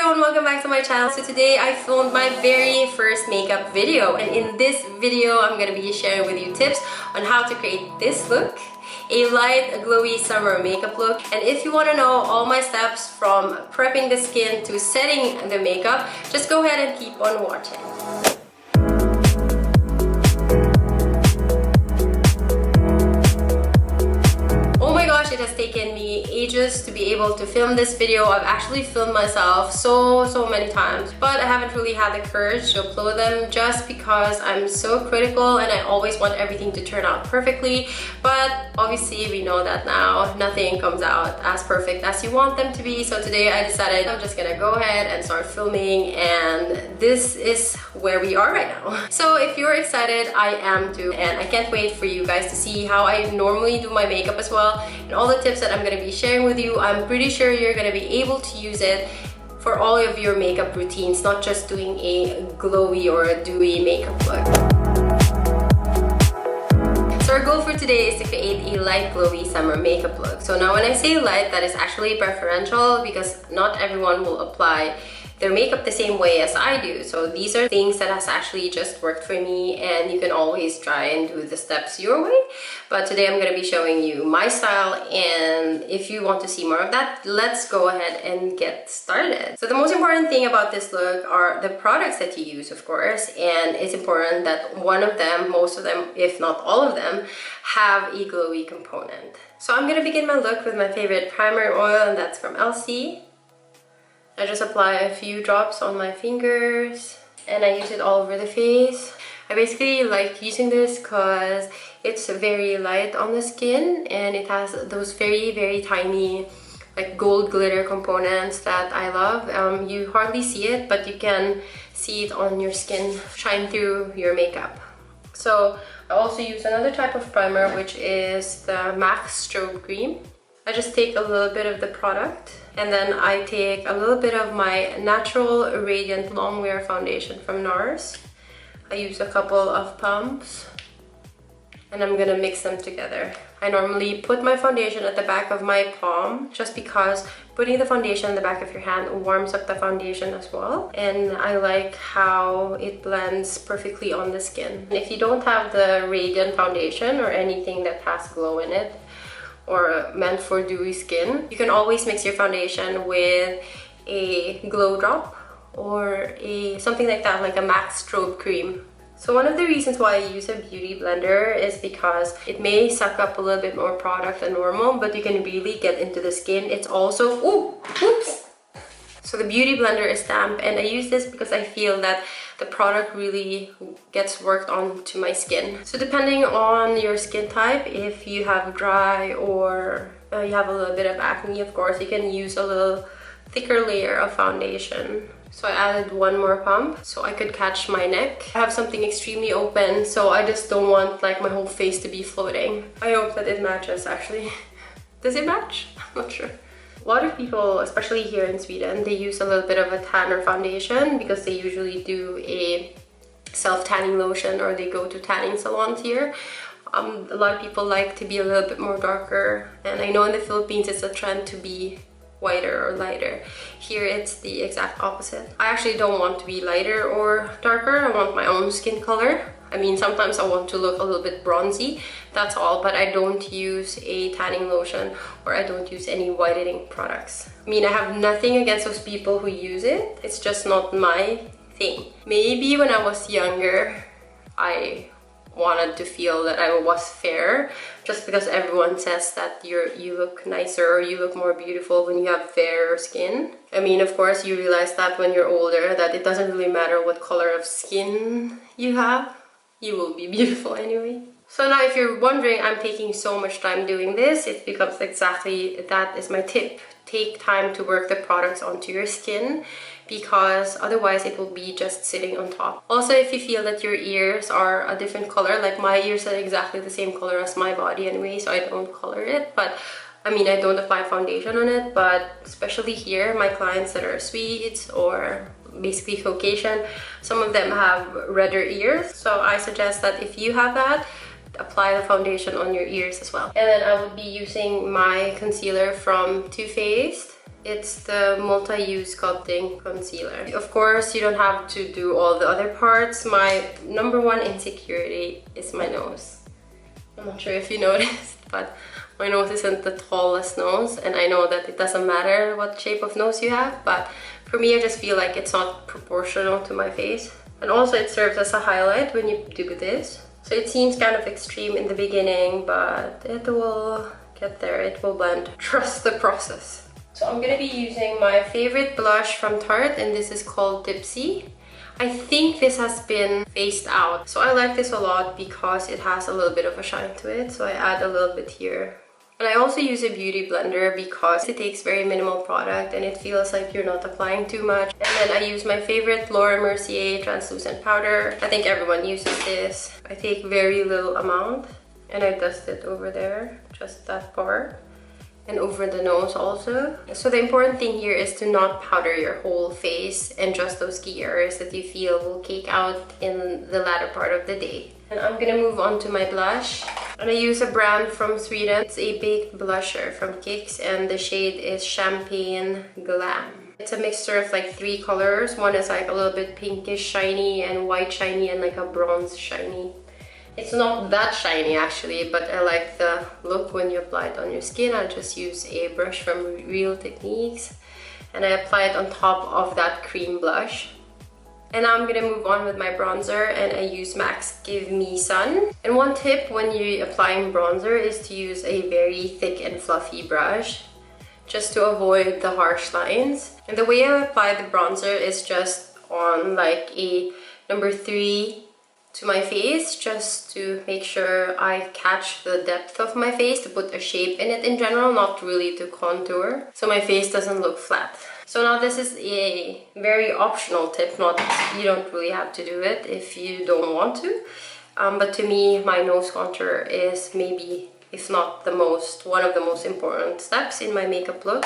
everyone, welcome back to my channel. So today I filmed my very first makeup video, and in this video I'm going to be sharing with you tips on how to create this look, a light glowy summer makeup look. And if you want to know all my steps from prepping the skin to setting the makeup, just go ahead and keep on watching. It has taken me ages to be able to film this video. I've actually filmed myself so many times, but I haven't really had the courage to upload them just because I'm so critical and I always want everything to turn out perfectly. But obviously we know that now nothing comes out as perfect as you want them to be. So today I decided I'm just gonna go ahead and start filming, and this is where we are right now. So if you're excited, I am too, and I can't wait for you guys to see how I normally do my makeup as well, and all the tips that I'm going to be sharing with you. I'm pretty sure you're going to be able to use it for all of your makeup routines, not just doing a glowy or a dewy makeup look. So our goal for today is to create a light glowy summer makeup look. So now when I say light, that is actually preferential because not everyone will apply their makeup the same way as I do. So these are things that has actually just worked for me, and you can always try and do the steps your way. But today I'm going to be showing you my style, and if you want to see more of that, let's go ahead and get started. So the most important thing about this look are the products that you use, of course, and it's important that one of them, most of them, if not all of them, have a glowy component. So I'm going to begin my look with my favorite primer oil, and that's from LC. I just apply a few drops on my fingers and I use it all over the face. I basically like using this because it's very light on the skin and it has those very tiny like gold glitter components that I love. You hardly see it, but you can see it on your skin shine through your makeup. So I also use another type of primer, which is the MAC Strobe Cream. I just take a little bit of the product, and then I take a little bit of my Natural Radiant Longwear foundation from NARS. I use a couple of pumps and I'm gonna mix them together. I normally put my foundation at the back of my palm just because putting the foundation in the back of your hand warms up the foundation as well, and I like how it blends perfectly on the skin. If you don't have the Radiant foundation or anything that has glow in it, or meant for dewy skin, you can always mix your foundation with a glow drop or something like that, like a MAC Strobe Cream. So one of the reasons why I use a beauty blender is because it may suck up a little bit more product than normal, but you can really get into the skin. It's also, oops! So the beauty blender is damp, and I use this because I feel that the product really gets worked onto my skin. So depending on your skin type, if you have dry or you have a little bit of acne, of course, you can use a little thicker layer of foundation. So I added one more pump so I could catch my neck. I have something extremely open, so I just don't want like my whole face to be floating. I hope that it matches actually. Does it match? I'm not sure. A lot of people, especially here in Sweden, they use a little bit of a tanner foundation because they usually do a self-tanning lotion or they go to tanning salons here. A lot of people like to be a little bit more darker, and I know in the Philippines it's a trend to be whiter or lighter. Here it's the exact opposite. I actually don't want to be lighter or darker. I want my own skin color. I mean, sometimes I want to look a little bit bronzy, that's all, but I don't use a tanning lotion or I don't use any whitening products. I mean, I have nothing against those people who use it, it's just not my thing. Maybe when I was younger, I wanted to feel that I was fair just because everyone says that you look nicer or you look more beautiful when you have fairer skin. I mean, of course, you realize that when you're older that it doesn't really matter what color of skin you have. You will be beautiful anyway. So now if you're wondering, I'm taking so much time doing this, it's because exactly that is my tip. Take time to work the products onto your skin because otherwise it will be just sitting on top. Also, if you feel that your ears are a different color, like my ears are exactly the same color as my body anyway, so I don't color it, but I mean, I don't apply foundation on it, but especially here, my clients that are Swedes or basically Caucasian, some of them have redder ears, so I suggest that if you have that, apply the foundation on your ears as well. And then I would be using my concealer from Too Faced. It's the multi-use sculpting concealer. Of course, you don't have to do all the other parts. My number one insecurity is my nose. I'm not sure if you noticed, but my nose isn't the tallest nose, and I know that it doesn't matter what shape of nose you have, but for me, I just feel like it's not proportional to my face. And also it serves as a highlight when you do this. So it seems kind of extreme in the beginning, but it will get there, it will blend. Trust the process. So I'm gonna be using my favorite blush from Tarte, and this is called Tipsy. I think this has been phased out. So I like this a lot because it has a little bit of a shine to it. So I add a little bit here. And I also use a beauty blender because it takes very minimal product and it feels like you're not applying too much. And then I use my favorite Mercier translucent powder. I think everyone uses this. I take very little amount and I dust it over there, just that part. And over the nose also. So the important thing here is to not powder your whole face and just those key areas that you feel will cake out in the latter part of the day. And I'm gonna move on to my blush. And I use a brand from Sweden. It's a baked blusher from Kicks and the shade is Champagne Glam. It's a mixture of like 3 colors. One is like a little bit pinkish shiny and white shiny and like a bronze shiny. It's not that shiny actually, but I like the look when you apply it on your skin. I just use a brush from Real Techniques and I apply it on top of that cream blush. And now I'm gonna move on with my bronzer and I use MAC's Give Me Sun. And one tip when you're applying bronzer is to use a very thick and fluffy brush just to avoid the harsh lines. And the way I apply the bronzer is just on like a number 3 to my face, just to make sure I catch the depth of my face, to put a shape in it in general, not really to contour, so my face doesn't look flat. So now this is a very optional tip, you don't really have to do it if you don't want to. But to me, my nose contour is maybe, if not one of the most important steps in my makeup look.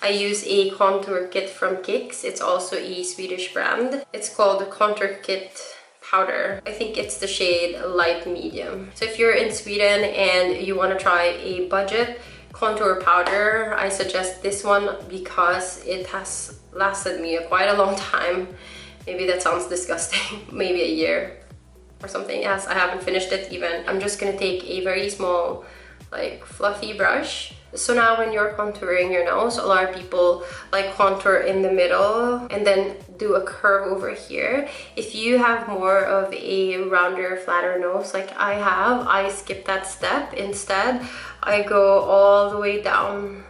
I use a contour kit from Kicks. It's also a Swedish brand. It's called the Contour Kit Powder. I think it's the shade light medium. So if you're in Sweden and you want to try a budget contour powder, I suggest this one because it has lasted me quite a long time. Maybe that sounds disgusting. Maybe a year or something. Yes, I haven't finished it even. I'm just gonna take a very small, like fluffy brush. So now when you're contouring your nose, a lot of people like contour in the middle and then do a curve over here. If you have more of a rounder, flatter nose like I have, I skip that step. Instead, I go all the way down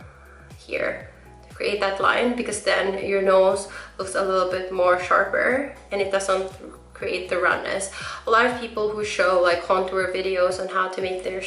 here to create that line, because then your nose looks a little bit more sharper and it doesn't create the roundness. A lot of people who show like contour videos on how to make their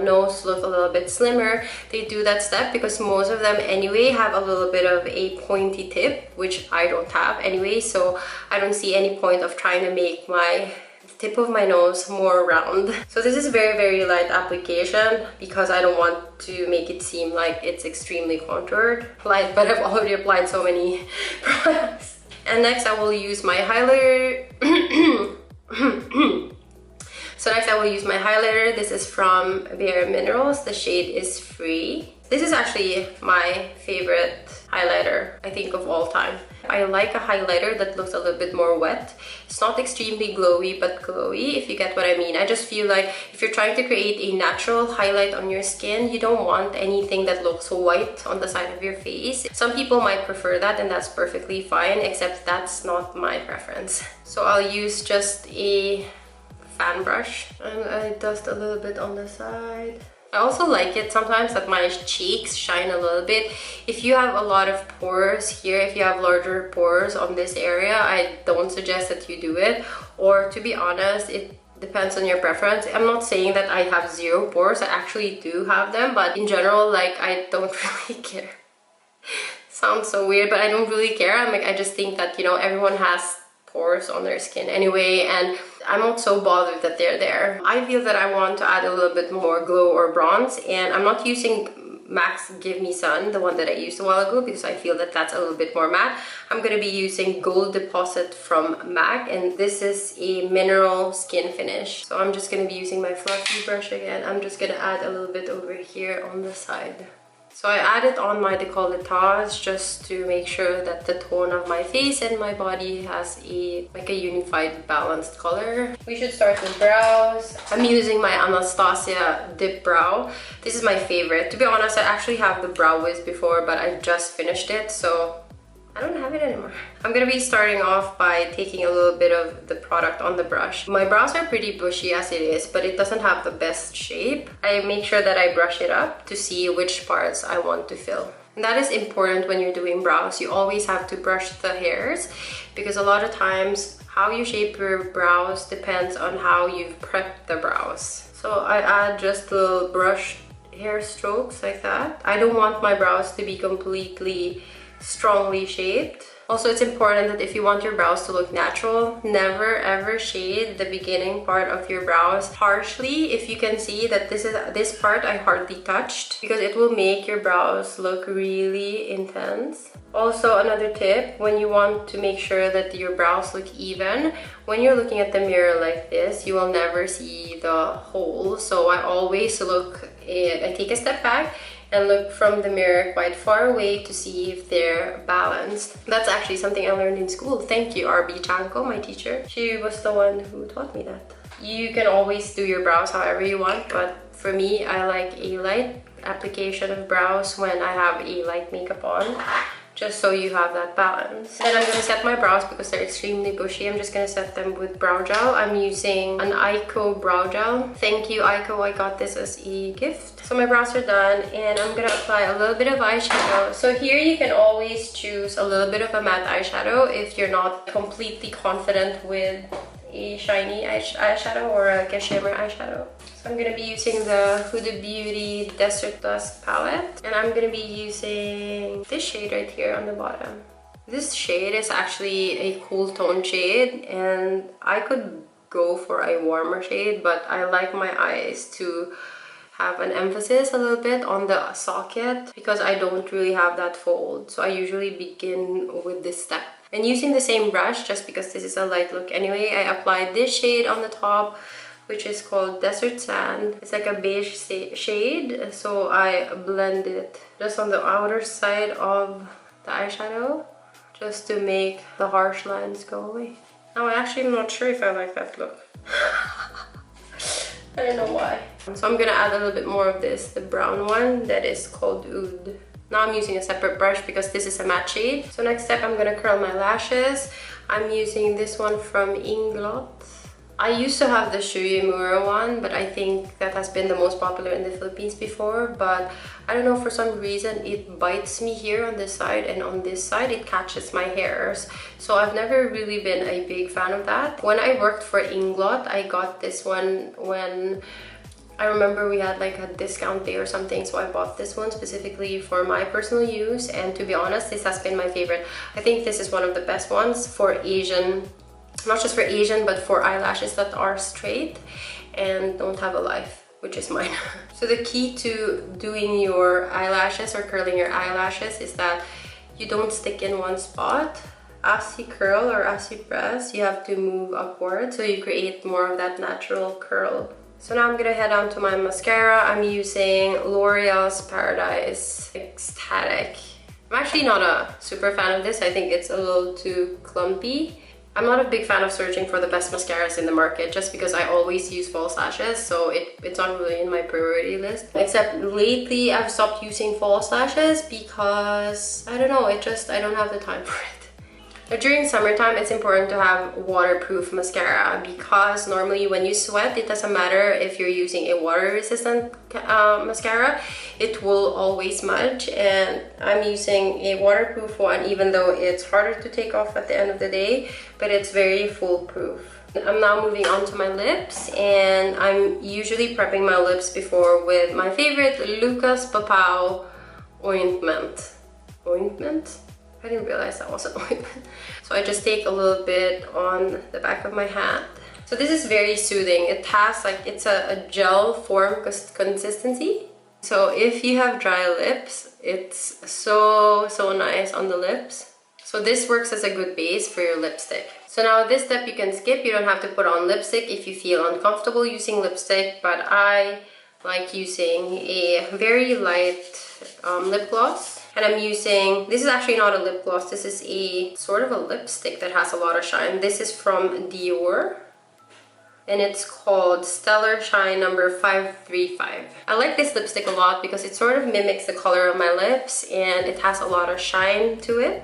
nose look a little bit slimmer, they do that step because most of them anyway have a little bit of a pointy tip, which I don't have anyway, so I don't see any point of trying to make my tip of my nose more round. So this is very, very light application because I don't want to make it seem like it's extremely contoured. Light, but I've already applied so many products. And next I will use my highlighter. So next I will use my highlighter. This is from Bare Minerals. The shade is Free. This is actually my favorite highlighter, I think, of all time. I like a highlighter that looks a little bit more wet. It's not extremely glowy, but glowy, if you get what I mean. I just feel like if you're trying to create a natural highlight on your skin, you don't want anything that looks white on the side of your face. Some people might prefer that, and that's perfectly fine, except that's not my preference. So I'll use just a fan brush and I dust a little bit on the side. I also like it sometimes that my cheeks shine a little bit. If you have a lot of pores here, if you have larger pores on this area, I don't suggest that you do it. Or to be honest, it depends on your preference. I'm not saying that I have 0 pores. I actually do have them, but in general, like, I don't really care. Sounds so weird, but I don't really care. I just think that, you know, everyone has pores on their skin anyway, and I'm not so bothered that they're there. I feel that I want to add a little bit more glow or bronze, and I'm not using MAC's Give Me Sun, the one that I used a while ago, because I feel that that's a little bit more matte. I'm going to be using Gold Deposit from MAC, and this is a mineral skin finish. So I'm just going to be using my fluffy brush again. I'm just going to add a little bit over here on the side. So I add it on my décolletage just to make sure that the tone of my face and my body has a unified balanced color. We should start with brows. I'm using my Anastasia Dip Brow. This is my favorite. To be honest, I actually have the Brow Wiz before, but I just finished it, so I don't have it anymore. I'm gonna be starting off by taking a little bit of the product on the brush. My brows are pretty bushy as it is, but it doesn't have the best shape. I make sure that I brush it up to see which parts I want to fill. And that is important when you're doing brows. You always have to brush the hairs because a lot of times how you shape your brows depends on how you've prepped the brows. So I add just little brush hair strokes like that. I don't want my brows to be completely strongly shaped. Also, it's important that if you want your brows to look natural, never ever shade the beginning part of your brows harshly. If you can see that this part I hardly touched, because it will make your brows look really intense. Also, another tip, when you want to make sure that your brows look even, when you're looking at the mirror like this, you will never see the hole. So I always I take a step back and look from the mirror quite far away to see if they're balanced. That's actually something I learned in school. Thank you, R.B. Chanko, my teacher. She was the one who taught me that. You can always do your brows however you want, but for me, I like a light application of brows when I have a light makeup on, just so you have that balance. Then I'm gonna set my brows because they're extremely bushy. I'm just gonna set them with brow gel. I'm using an a.k.a. brow gel. Thank you, a.k.a. I got this as a gift. So my brows are done and I'm gonna apply a little bit of eyeshadow. So here you can always choose a little bit of a matte eyeshadow if you're not completely confident with a shiny eyeshadow or a shimmer eyeshadow. So I'm gonna be using the Huda Beauty Desert Dusk palette, and I'm gonna be using this shade right here on the bottom. This shade is actually a cool tone shade, and I could go for a warmer shade, but I like my eyes to have an emphasis a little bit on the socket because I don't really have that fold. So I usually begin with this step. And using the same brush, just because this is a light look anyway, I applied this shade on the top, which is called Desert Sand. It's like a beige shade, so I blend it just on the outer side of the eyeshadow, just to make the harsh lines go away. Now I actually am not sure if I like that look. I don't know why. So I'm gonna add a little bit more of this, the brown one that is called Oud. Now I'm using a separate brush because this is a matte shade. So next step, I'm gonna curl my lashes. I'm using this one from Inglot. I used to have the Shuyemura one, but I think that has been the most popular in the Philippines before. But I don't know, for some reason it bites me here on this side, and on this side it catches my hairs. So I've never really been a big fan of that. When I worked for Inglot, I got this one when I remember we had like a discount day or something, so I bought this one specifically for my personal use, and to be honest, this has been my favorite. I think this is one of the best ones for Asian, not just for Asian, but for eyelashes that are straight and don't have a life, which is mine. So the key to doing your eyelashes or curling your eyelashes is that you don't stick in one spot. As you curl or as you press, you have to move upward so you create more of that natural curl. So now I'm gonna head on to my mascara. I'm using L'Oreal's Paradise Ecstatic. I'm actually not a super fan of this. I think it's a little too clumpy. I'm not a big fan of searching for the best mascaras in the market just because I always use false lashes, so it's not really in my priority list. Except lately I've stopped using false lashes because, I don't know, I don't have the time for it. But during summertime, it's important to have waterproof mascara because normally when you sweat, it doesn't matter if you're using a water-resistant mascara, it will always smudge. And I'm using a waterproof one, even though it's harder to take off at the end of the day, but it's very foolproof. I'm now moving on to my lips, and I'm usually prepping my lips before with my favorite Lucas Papaw ointment. Ointment? I didn't realize that was an ointment. So I just take a little bit on the back of my hand. So this is very soothing. It has like, it's a gel form consistency. So if you have dry lips, it's so nice on the lips. So this works as a good base for your lipstick. So now this step you can skip. You don't have to put on lipstick if you feel uncomfortable using lipstick, but I like using a very light lip gloss. And I'm using, this is actually not a lip gloss, this is a sort of a lipstick that has a lot of shine. This is from Dior. And it's called Stellar Shine number 535. I like this lipstick a lot because it sort of mimics the color of my lips and it has a lot of shine to it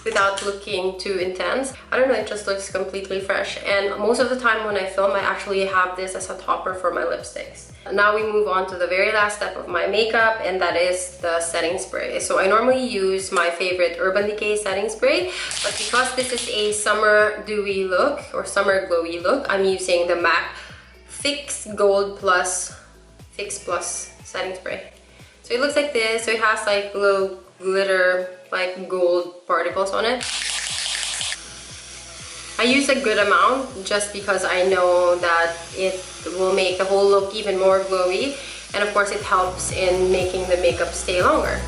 without looking too intense. I don't know, it just looks completely fresh. And most of the time when I film, I actually have this as a topper for my lipsticks. Now we move on to the very last step of my makeup, and that is the setting spray. So I normally use my favorite Urban Decay setting spray, but because this is a summer dewy look or summer glowy look, I'm using the MAC Fix Gold Plus Fix Plus setting spray. So it looks like this. So it has like little glitter, like gold particles on it. I use a good amount just because I know that it will make the whole look even more glowy, and of course it helps in making the makeup stay longer.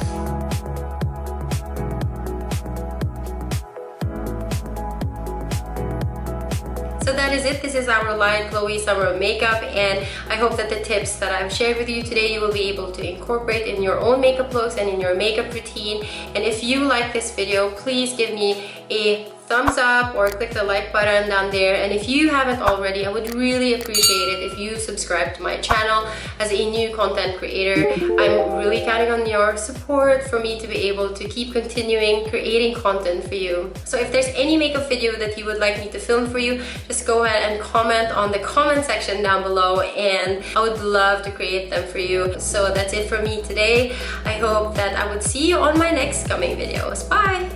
So that is it. This is our light glowy summer makeup, and I hope that the tips that I've shared with you today you will be able to incorporate in your own makeup looks and in your makeup routine. And if you like this video, please give me a thumbs up or click the like button down there. And if you haven't already, I would really appreciate it if you subscribe to my channel. As a new content creator, I'm really counting on your support for me to be able to keep continuing creating content for you. So if there's any makeup video that you would like me to film for you, just go ahead and comment on the comment section down below, and I would love to create them for you. So that's it for me today. I hope that I would see you on my next coming videos. Bye!